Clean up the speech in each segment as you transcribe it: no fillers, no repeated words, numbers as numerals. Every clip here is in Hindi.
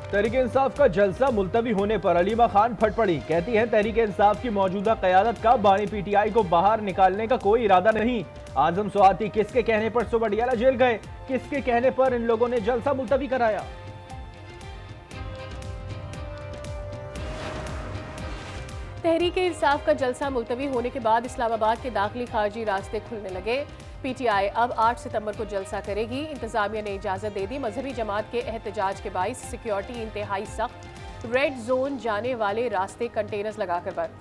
तहरीक इंसाफ का जलसा मुलतवी होने पर अलीमा खान फट पड़ी। कहती हैं तहरीक इंसाफ की मौजूदा क़यादत का बानी पीटीआई को बाहर निकालने का कोई इरादा नहीं। आजम स्वाति किसके कहने पर सुबडियाला जेल गए, किसके कहने पर इन लोगों ने जलसा मुलतवी कराया? तहरीक इंसाफ का जलसा मुलतवी होने के बाद इस्लामाबाद के दाखिली खारजी रास्ते खुलने लगे। पीटीआई अब 8 सितंबर को जलसा करेगी। इंतजामिया ने इजाजत दे दी। मजहबी जमात के एहतजाज के बाइस सिक्योरिटी इंतहाई सख्त। रेड जोन जाने वाले रास्ते कंटेनर्स लगाकर बंद।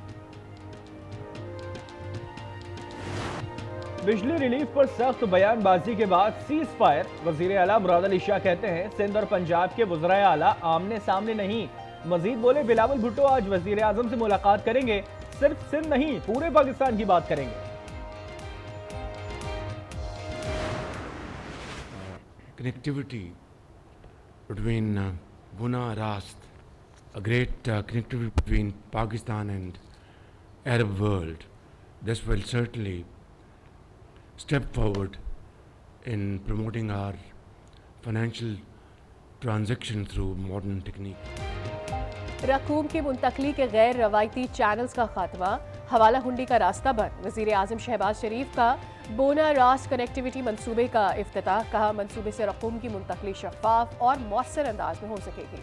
बिजली रिलीफ पर सख्त बयानबाजी के बाद सीज फायर। वजीर आला मुराद अली शाह कहते हैं सिंध और पंजाब के वज़राए आला आमने सामने नहीं। मजीद बोले बिलावल भुट्टो आज वजीर आजम से मुलाकात करेंगे, सिर्फ सिंध नहीं पूरे पाकिस्तान की बात करेंगे। Connectivity between Guna, Rast, a great connectivity between Pakistan and Arab world. This will certainly step forward in promoting our financial transaction through modern technique. रकूम की मुंतकली के गैर रवायती चैनल्स का खात्मा। हवाला हुंडी का रास्ता बंद। वजीर आजम शहबाज शरीफ का बोना रास्त कनेक्टिविटी मंसूबे का इफ्तिताह। कहा मंसूबे से रकूम की मुंतकली शफाफ और मौसर अंदाज में हो सकेगी।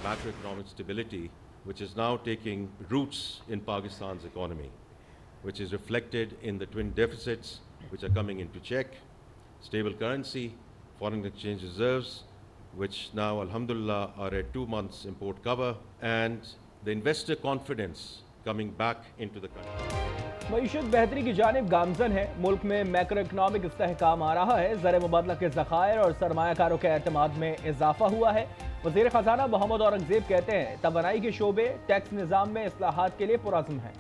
Macroeconomic stability, which is now taking roots in Pakistan's economy, which is reflected in the twin deficits which are coming into check, stable currency, foreign exchange reserves, which now alhamdulillah are at 2 months import cover, and the investor confidence coming back into the country. मईशत बेहतरी की जानिब गामजन है। मुल्क में मैक्रो इकनॉमिक इस्तेहकाम आ रहा है। ज़र मुबादला के ज़खायर और सरमायाकारों के एतमाद में इजाफा हुआ है। वज़ीर ख़जाना मोहम्मद औरंगज़ेब कहते हैं तवानाई के शोबे टैक्स निज़ाम में इस्लाहात के लिए पुरअज़्म है।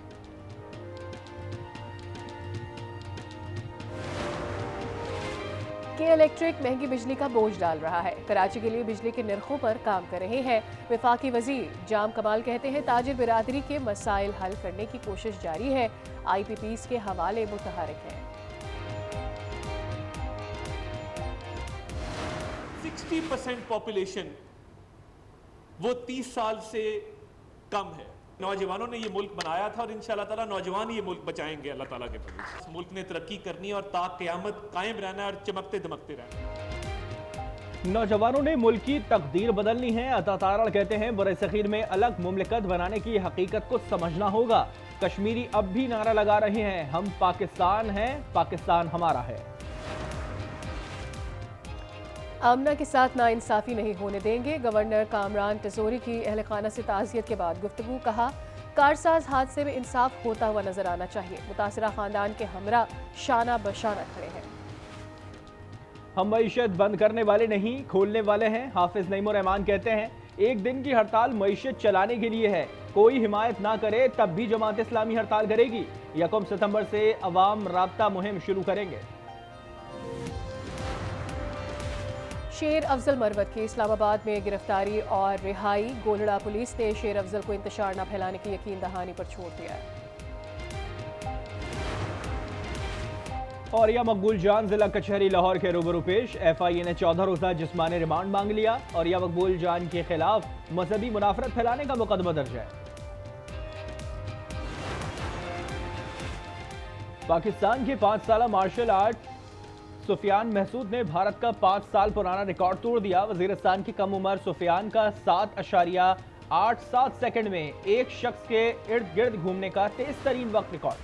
के इलेक्ट्रिक महंगी बिजली का बोझ डाल रहा है। कराची के लिए बिजली के निर्खों पर काम कर रहे हैं। वफाकी वजीर जाम कमाल कहते हैं ताजिर बिरादरी के मसाइल हल करने की कोशिश जारी है। IPPs के हवाले मुतहरिक हैं। 60% पॉपुलेशन वो 30 साल से कम है। नौजवानों ने ये मुल्क बनाया था और इंशाअल्लाह ताला नौजवान ये मुल्क बचाएंगे अल्लाह ताला के फजल से। मुल्क ने तरक्की करनी है और ता क़यामत कायम रहना है और चमकते दमकते रहना। नौजवानों ने मुल्क की तकदीर बदलनी है। अता तारड़ कहते हैं बरसग़ीर में अलग मुमलिकत बनाने की हकीकत को समझना होगा। कश्मीरी अब भी नारा लगा रहे हैं हम पाकिस्तान हैं, पाकिस्तान हमारा है। आमना के साथ नाइंसाफ़ी नहीं होने देंगे। गवर्नर कामरान तजोरी की अहल खाना से ताज़ियत के बाद गुफ्तगू। कहा कारसाज हादसे में इंसाफ होता हुआ नजर आना चाहिए। मुतासरा खानदान के हमरा शाना बशाना खड़े हैं। हम मईशत बंद करने वाले नहीं खोलने वाले हैं। हाफिज नईमुर रहमान कहते हैं एक दिन की हड़ताल मईशत चलाने के लिए है। कोई हिमायत ना करे तब भी जमात इस्लामी हड़ताल करेगी। 1 सितंबर से अवाम राब्ता मुहिम शुरू करेंगे। शेर अफजल मरवत की इस्लामाबाद में गिरफ्तारी और रिहाई। गोलड़ा पुलिस ने शेर अफजल को इंतशार न फैलाने की यकीन दहानी पर छोड़ दिया है। और या मकबूल जान जिला कचहरी लाहौर के रूबरू पेश। FIA ने 14 रोजा जिस्मानी रिमांड मांग लिया। और या मकबूल जान के खिलाफ मजहबी मुनाफरत फैलाने का मुकदमा दर्ज है। पाकिस्तान के 5 साला मार्शल आर्ट सुफियान महसूद ने भारत का 5 साल पुराना रिकॉर्ड तोड़ दिया। वजीरिस्तान की कम उम्र सुफियान का 7.87 सेकंड में एक शख्स के इर्द गिर्द घूमने का तेज तरीन वक्त रिकॉर्ड।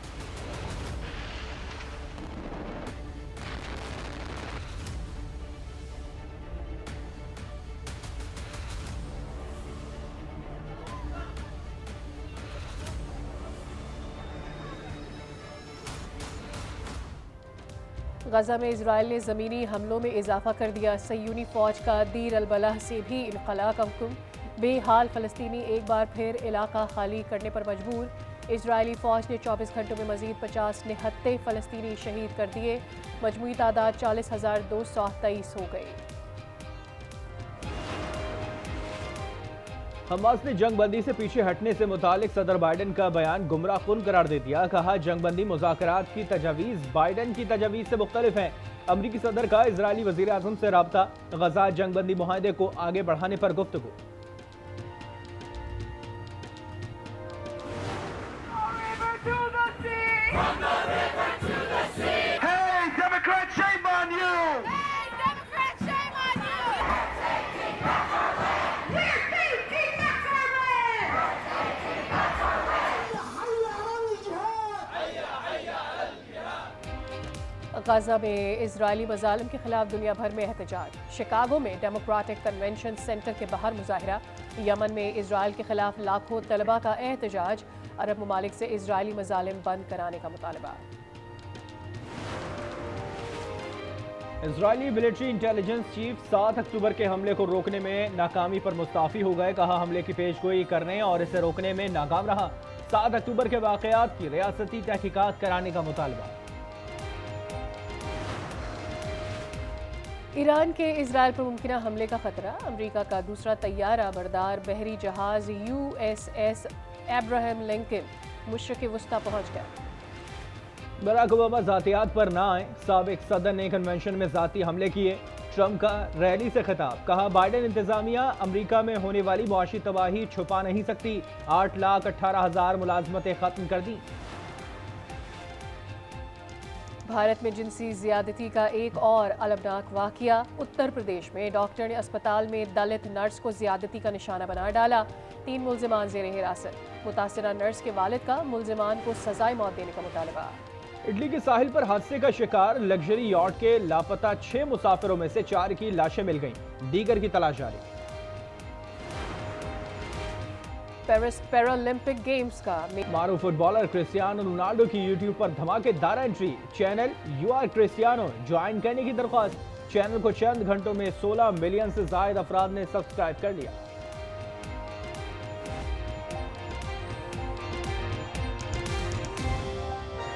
गजा में इजराइल ने ज़मीनी हमलों में इजाफा कर दिया। सयूनी फौज का दीर अल-बलाह से भी इनखला का हुक्म। बेहाल फ़लस्तीनी एक बार फिर इलाका खाली करने पर मजबूर। इजरायली फ़ौज ने 24 घंटों में मज़ीद 50 निहत्ते फ़लस्तीनी शहीद कर दिए। मजमूई तादाद 40,223 हो गई। हमास ने जंगबंदी से पीछे हटने से मुतालिक सदर बाइडेन का बयान गुमराहकुन करार दे दिया। कहा जंगबंदी मुज़ाकरात की तजवीज़ बाइडेन की तजवीज़ से मुख्तलिफ है। अमरीकी सदर का इजरायली वज़ीर आज़म से राब्ता, गजा जंगबंदी मुआहदे को आगे बढ़ाने पर गुफ्तगू। गाजा में इजरायली मजालिम के खिलाफ दुनिया भर में एहतजाज। शिकागो में डेमोक्रेटिक कन्वेंशन सेंटर के बाहर मुजाहिरा। यमन में इजराइल के खिलाफ लाखों तलबा का एहतजाज। अरब ममालिक से इजरायली मजालिम बंद कराने का मुतालबा। इजरायली मिलिट्री इंटेलिजेंस चीफ 7 अक्टूबर के हमले को रोकने में नाकामी पर मुस्ताफी हो गए। कहा हमले की पेशगोई करने और इसे रोकने में नाकाम रहा। 7 अक्टूबर के वाकयात की रियासती तहकीकात कराने का मुतालबा। ईरान के इजराइल पर मुमकिन हमले का खतरा। अमेरिका का दूसरा तैयारा बरदार बहरी जहाज USS अब्राहम लिंकन मशरिक़ वस्ता पहुंच गया। बराक ओबामा जातियात पर ना आए। साबिक सदर ने कन्वेंशन में जाती हमले किए। ट्रंप का रैली से खिताब। कहा बाइडेन इंतजामिया अमेरिका में होने वाली मुआशी तबाही छुपा नहीं सकती। 8,18,000 मुलाजमतें खत्म कर दी। भारत में जिनसी ज्यादती का एक और अलमनाक वाकया। उत्तर प्रदेश में डॉक्टर ने अस्पताल में दलित नर्स को ज्यादती का निशाना बना डाला। 3 मुल्जिमान ज़ेरे हिरासत। मुतासिरा नर्स के वालिद का मुल्जिमान को सजाए मौत देने का मुतालबा। इटली के साहिल पर हादसे का शिकार लग्जरी यॉट के लापता 6 मुसाफिरों में से 4 की लाशें मिल गईं। दीगर की तलाश जारी। पेरिस पैरालंपिक गेम्स का मारूफ फुटबॉलर क्रिस्टियानो रोनाल्डो की यूट्यूब पर धमाकेदार entry. Channel UR Cristiano join करने की दरख्वास्त। चैनल को चंद घंटों में 16 मिलियन से ज्यादा अफराद ने सब्सक्राइब कर लिया।